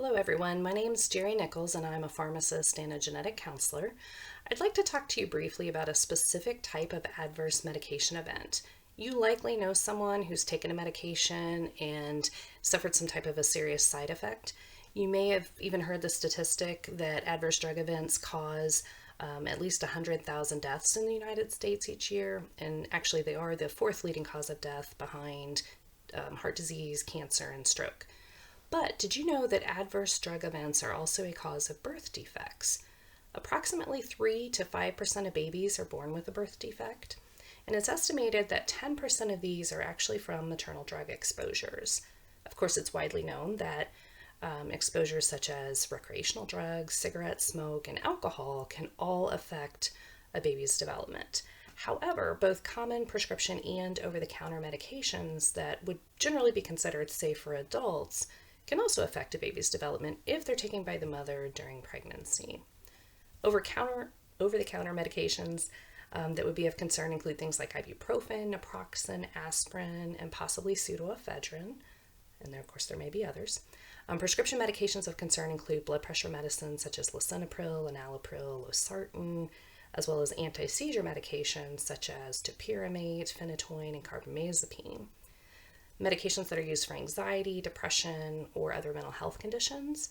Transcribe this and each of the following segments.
Hello everyone, my name is Jerry Nichols and I'm a pharmacist and a genetic counselor. I'd like to talk to you briefly about a specific type of adverse medication event. You likely know someone who's taken a medication and suffered some type of a serious side effect. You may have even heard the statistic that adverse drug events cause at least 100,000 deaths in the United States each year, and actually they are the fourth leading cause of death behind heart disease, cancer, and stroke. But did you know that adverse drug events are also a cause of birth defects? Approximately 3 to 5% of babies are born with a birth defect, and it's estimated that 10% of these are actually from maternal drug exposures. Of course, it's widely known that exposures such as recreational drugs, cigarettes, smoke, and alcohol can all affect a baby's development. However, both common prescription and over-the-counter medications that would generally be considered safe for adults can also affect a baby's development if they're taken by the mother during pregnancy. Over-the-counter medications that would be of concern include things like ibuprofen, naproxen, aspirin, and possibly pseudoephedrine. And of course, there may be others. Prescription medications of concern include blood pressure medicines such as lisinopril, enalapril, losartan, as well as anti-seizure medications such as topiramate, phenytoin, and carbamazepine. Medications that are used for anxiety, depression, or other mental health conditions,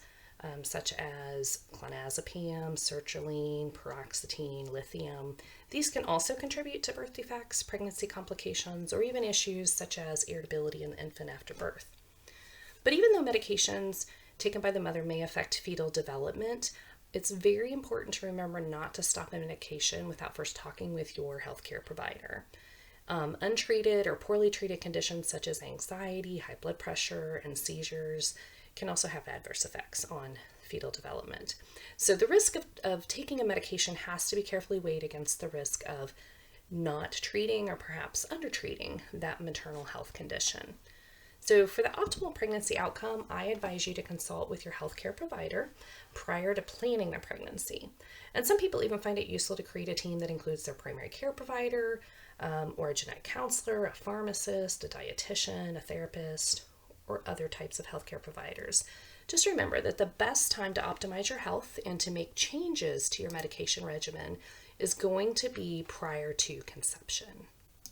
such as clonazepam, sertraline, paroxetine, lithium. These can also contribute to birth defects, pregnancy complications, or even issues such as irritability in the infant after birth. But even though medications taken by the mother may affect fetal development, it's very important to remember not to stop a medication without first talking with your healthcare provider. Untreated or poorly treated conditions such as anxiety, high blood pressure, and seizures can also have adverse effects on fetal development. So the risk of taking a medication has to be carefully weighed against the risk of not treating or perhaps undertreating that maternal health condition. So for the optimal pregnancy outcome, I advise you to consult with your healthcare provider prior to planning the pregnancy. And some people even find it useful to create a team that includes their primary care provider, or a genetic counselor, a pharmacist, a dietitian, a therapist, or other types of healthcare providers. Just remember that the best time to optimize your health and to make changes to your medication regimen is going to be prior to conception.